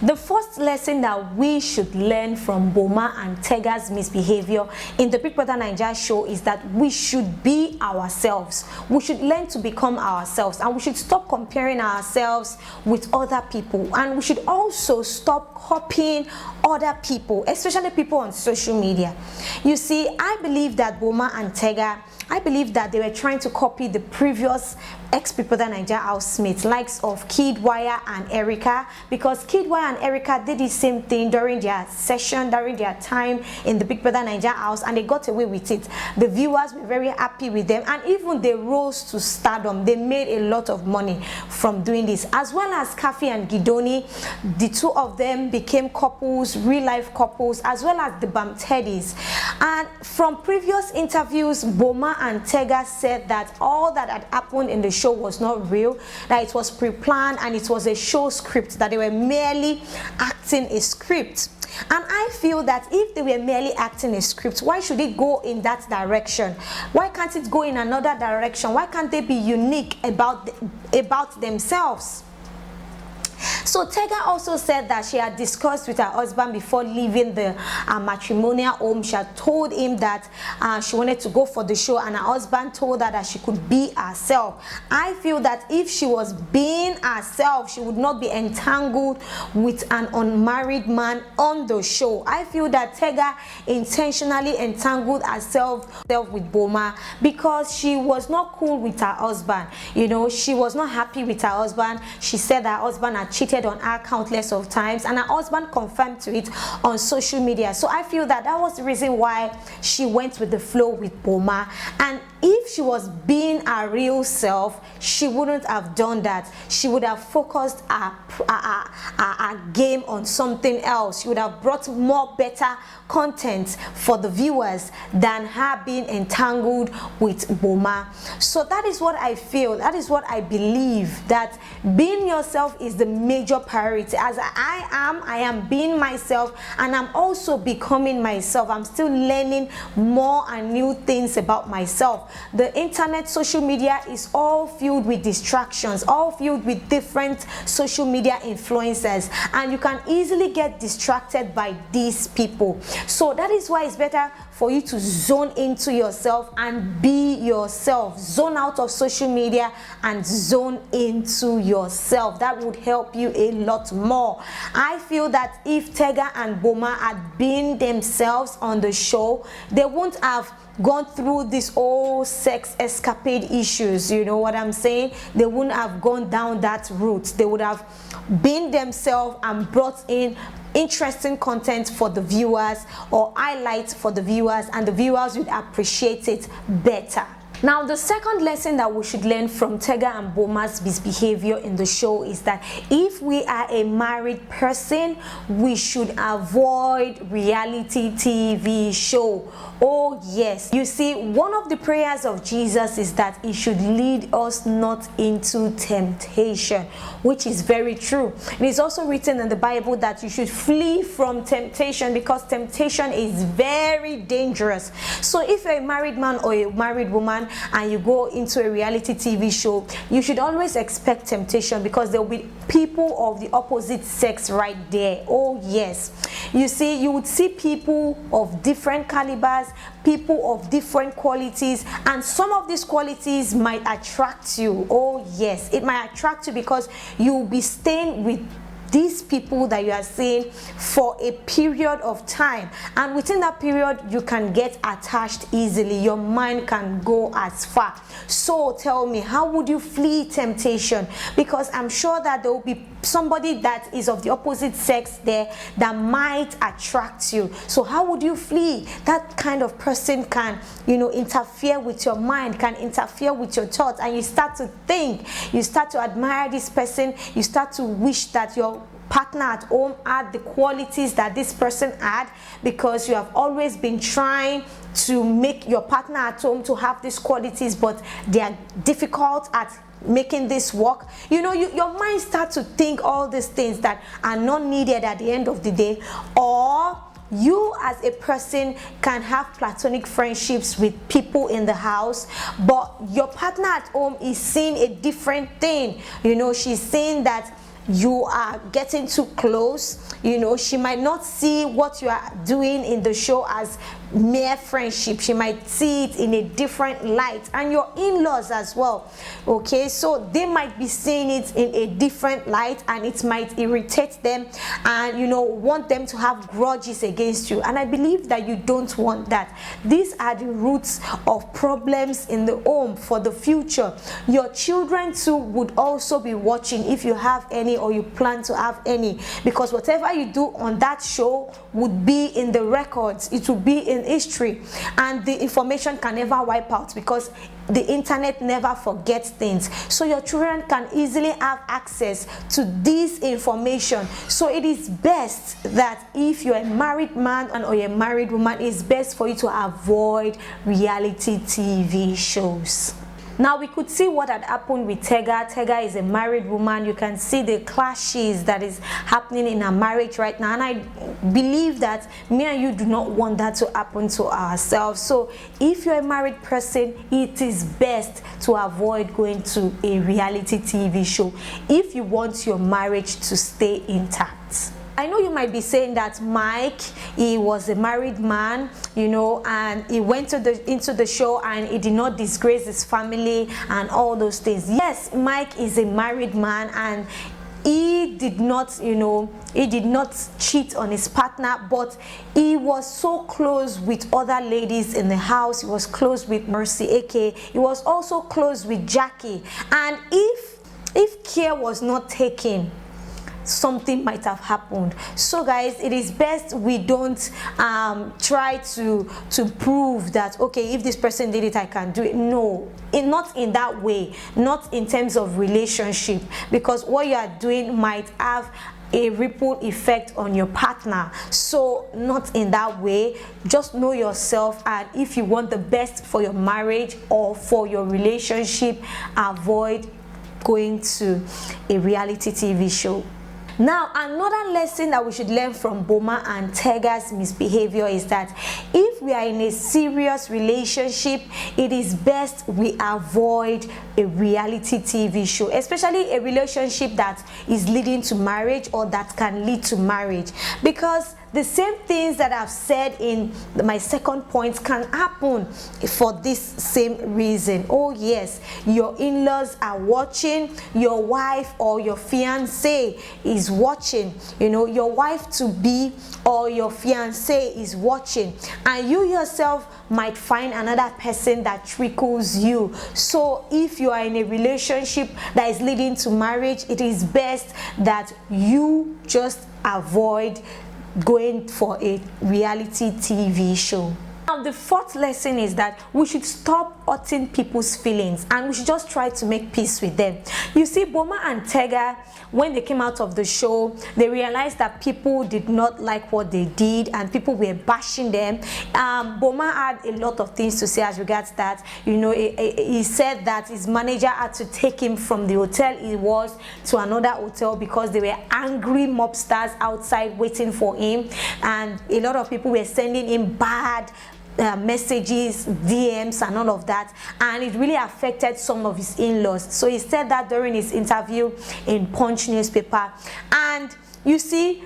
The first lesson that we should learn from Boma and Tega's misbehavior in the BBnaija show is that we should be ourselves. We should learn to become ourselves, and we should stop comparing ourselves with other people, and we should also stop copying other people, especially people on social media. You see, I believe that Boma and Tega, I believe that they were trying to copy the previous ex-BBnaija housemates, likes of Kidwire and Erica, because Kidwire and Erica did the same thing during their session, during their time in the BBnaija house, and they got away with it. The viewers were very happy with them, and even they rose to stardom. They made a lot of money from doing this, as well as Kafi and Gidoni. The two of them became couples, real-life couples, as well as the Bamtedis. And from previous interviews, Boma and Tega said that all that had happened in the show was not real, that it was pre-planned and it was a show script, that they were merely acting a script. And I feel that if they were merely acting a script, why should it go in that direction? Why can't it go in another direction? Why can't they be unique about themselves? So Tega also said that she had discussed with her husband before leaving the matrimonial home. She had told him that she wanted to go for the show, and her husband told her that she could be herself. I feel that if she was being herself, she would not be entangled with an unmarried man on the show. I feel that Tega intentionally entangled herself with Boma because she was not cool with her husband. You know, she was not happy with her husband. She said that her husband had cheated on her countless of times, and her husband confirmed to it on social media. So I feel that that was the reason why she went with the flow with Boma. And if she was being her real self, she wouldn't have done that. She would have focused her game on something else. She would have brought more better content for the viewers than her being entangled with Boma. So that is what I feel. That is what I believe, that being yourself is the major priority. As I am being myself, and I'm also becoming myself. I'm still learning more and new things about myself. The internet, social media is all filled with distractions, all filled with different social media influencers, and you can easily get distracted by these people. So that is why it's better for you to zone into yourself and be yourself. Zone out of social media and zone into yourself. That would help you a lot more. I feel that if Tega and Boma had been themselves on the show, they wouldn't have gone through this whole sex escapade issues. You know what I'm saying? They wouldn't have gone down that route. They would have been themselves and brought in interesting content for the viewers, or highlights for the viewers, and the viewers would appreciate it better. Now, the second lesson that we should learn from Tega and Boma's misbehavior in the show is that if we are a married person, we should avoid reality TV show. Oh yes, you see, one of the prayers of Jesus is that he should lead us not into temptation, which is very true. It is also written in the Bible that you should flee from temptation, because temptation is very dangerous. So if you're a married man or a married woman and you go into a reality TV show, you should always expect temptation, because there will be people of the opposite sex right there. Oh yes, you see, you would see people of different calibers, people of different qualities, and some of these qualities might attract you. Oh yes, it might attract you because you'll be staying with these people that you are seeing for a period of time, and within that period you can get attached easily. Your mind can go as far. So tell me, how would you flee temptation? Because I'm sure that there will be somebody that is of the opposite sex there that might attract you. So how would you flee? That kind of person can, you know, interfere with your mind, can interfere with your thoughts, and you start to think, you start to admire this person, you start to wish that your partner at home had the qualities that this person had, because you have always been trying to make your partner at home to have these qualities, but they are difficult at making this work. You know, your mind starts to think all these things that are not needed at the end of the day. Or you as a person can have platonic friendships with people in the house, but your partner at home is seeing a different thing. You know, she's saying that you are getting too close. You know, she might not see what you are doing in the show as mere friendship. She might see it in a different light, and your in-laws as well. Okay, so they might be seeing it in a different light, and it might irritate them, and you know, want them to have grudges against you. And I believe that you don't want that. These are the roots of problems in the home for the future. Your children too would also be watching, if you have any or you plan to have any, because whatever you do on that show would be in the records. It will be in history, and the information can never wipe out, because the internet never forgets things. So your children can easily have access to this information. So it is best that if you're a married man or a married woman, it's best for you to avoid reality TV shows. Now we could see what had happened with Tega. Tega is a married woman. You can see the clashes that is happening in her marriage right now, and I believe that me and you do not want that to happen to ourselves. So if you're a married person, it is best to avoid going to a reality TV show if you want your marriage to stay intact. I know you might be saying that Mike, he was a married man, you know, and he went into the show and he did not disgrace his family and all those things. Yes, Mike is a married man, and he did not, you know, he did not cheat on his partner, but he was so close with other ladies in the house. He was close with Mercy, aka he was also close with Jackie, and if care was not taken, something might have happened. So guys, it is best we don't try to prove that, okay, if this person did it, I can do it. No, not in that way, not in terms of relationship, because what you are doing might have a ripple effect on your partner. So not in that way. Just know yourself, and if you want the best for your marriage or for your relationship, avoid going to a reality TV show. Now, another lesson that we should learn from Boma and Tega's misbehavior is that if we are in a serious relationship, it is best we avoid a reality TV show, especially a relationship that is leading to marriage or that can lead to marriage, because the same things that I've said in my second point can happen for this same reason. Oh yes, your in-laws are watching, your wife or your fiance is watching, you know, your wife to be or your fiance is watching, and you yourself might find another person that trickles you. So if you are in a relationship that is leading to marriage, it is best that you just avoid going for a reality TV show. Now, the fourth lesson is that we should stop hurting people's feelings, and we should just try to make peace with them. You see, Boma and Tega, when they came out of the show, they realized that people did not like what they did and people were bashing them. Boma had a lot of things to say as regards that. You know, he said that his manager had to take him from the hotel he was to another hotel because they were angry mobsters outside waiting for him, and a lot of people were sending him bad messages, DMs and all of that, and it really affected some of his in-laws. So he said that during his interview in Punch newspaper. And you see,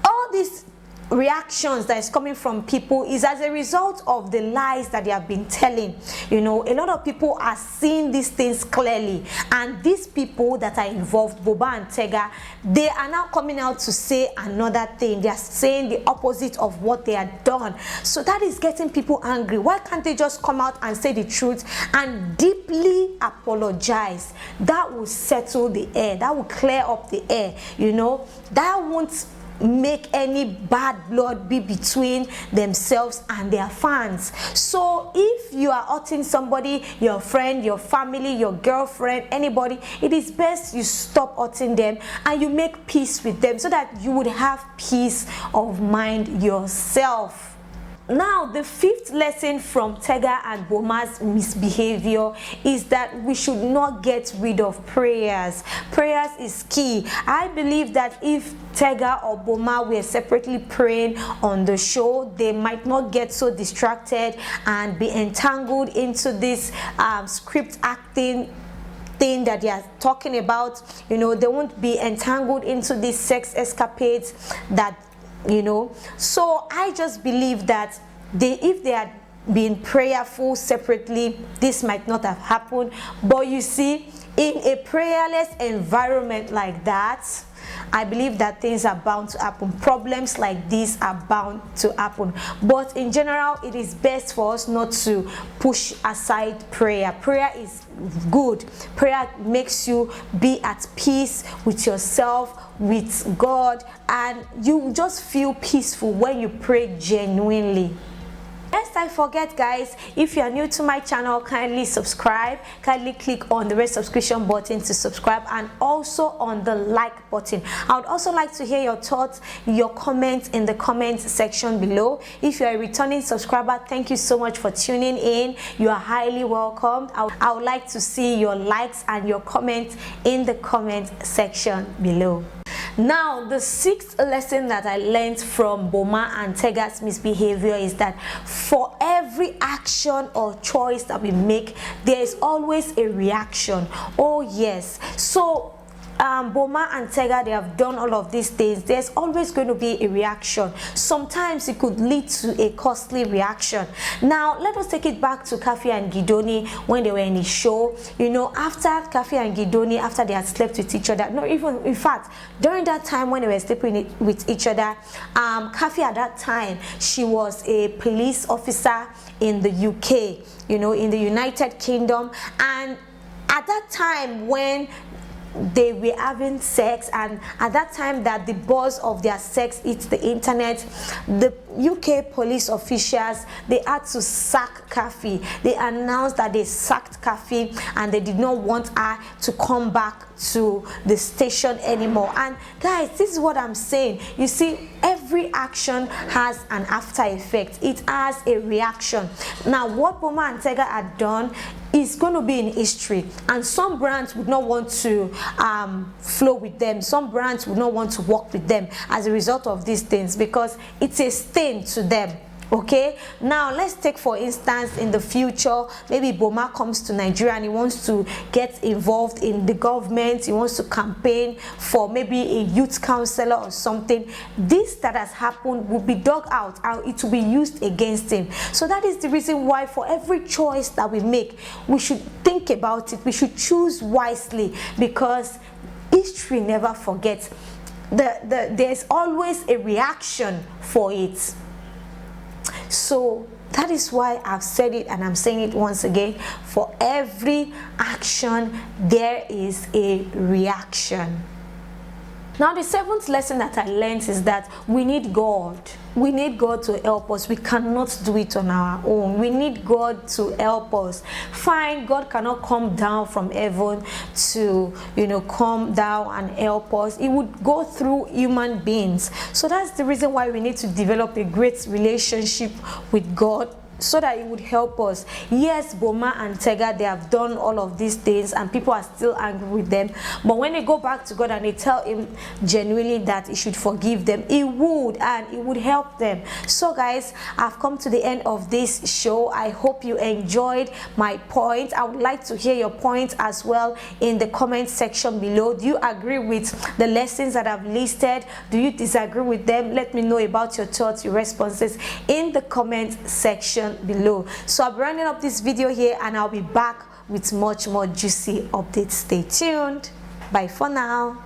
all these reactions that is coming from people is as a result of the lies that they have been telling. You know, a lot of people are seeing these things clearly, and these people that are involved, Boma and Tega, they are now coming out to say another thing. They are saying the opposite of what they had done. So that is getting people angry. Why can't they just come out and say the truth and deeply apologize? That will settle the air, that will clear up the air. You know, that won't make any bad blood be between themselves and their fans. So if you are hurting somebody, your friend, your family, your girlfriend, anybody, it is best you stop hurting them and you make peace with them, so that you would have peace of mind yourself. Now, the fifth lesson from Tega and Boma's misbehavior is that we should not get rid of prayers. Prayers is key. I believe that if Tega or Boma were separately praying on the show, they might not get so distracted and be entangled into this script acting thing that they are talking about. You know, they won't be entangled into these sex escapades that, you know. So I just believe that if they had been prayerful separately, this might not have happened. But you see, in a prayerless environment like that, I believe that things are bound to happen. Problems like this are bound to happen. But in general, it is best for us not to push aside prayer. Prayer is good. Prayer makes you be at peace with yourself, with God, and you just feel peaceful when you pray genuinely. Lest I forget, guys, if you are new to my channel, kindly subscribe. Kindly click on the red subscription button to subscribe, and also on the like button. I would also like to hear your thoughts, your comments in the comment section below. If you are a returning subscriber, thank you so much for tuning in. You are highly welcomed. I would like to see your likes and your comments in the comment section below. Now, the sixth lesson that I learned from Boma Tega's misbehavior is that for every action or choice that we make, there is always a reaction. Oh yes. So Boma and Tega, they have done all of these things. There's always going to be a reaction. Sometimes it could lead to a costly reaction. Now let us take it back to Kafi and Gidoni when they were in the show. You know, after Kafi and Gidoni, after they had slept with each other, no, even in fact during that time when they were sleeping with each other, Kafi at that time, she was a police officer in the UK, you know, in the United Kingdom. And at that time when they were having sex, and at that time that the buzz of their sex hits the internet, the UK police officials, they had to sack Kafi. They announced that they sacked Kafi and they did not want her to come back to the station anymore. And guys, this is what I'm saying. You see, every action has an after effect. It has a reaction. Now what Boma and Tega had done is going to be in history, and some brands would not want to flow with them. Some brands would not want to work with them as a result of these things, because it's a stain to them. Okay, now let's take for instance, in the future, maybe Boma comes to Nigeria and he wants to get involved in the government. He wants to campaign for maybe a youth councillor or something. This that has happened will be dug out and it will be used against him. So that is the reason why for every choice that we make, we should think about it. We should choose wisely, because history never forgets. There's always a reaction for it. So that is why I've said it, and I'm saying it once again. For every action, there is a reaction. Now, the seventh lesson that I learned is that we need God. We need God to help us. We cannot do it on our own. We need God to help us. Fine, God cannot come down from heaven to, you know, come down and help us. It would go through human beings. So that's the reason why we need to develop a great relationship with God, so that it would help us. Yes, Boma and Tega, they have done all of these things and people are still angry with them, but when they go back to God and they tell him genuinely that he should forgive them, he would, and it would help them. So guys, I've come to the end of this show. I hope you enjoyed my point. I would like to hear your points as well in the comment section below. Do you agree with the lessons that I've listed? Do you disagree with them? Let me know about your thoughts, your responses in the comment section below. So I'll be rounding up this video here, and I'll be back with much more juicy updates. Stay tuned. Bye for now.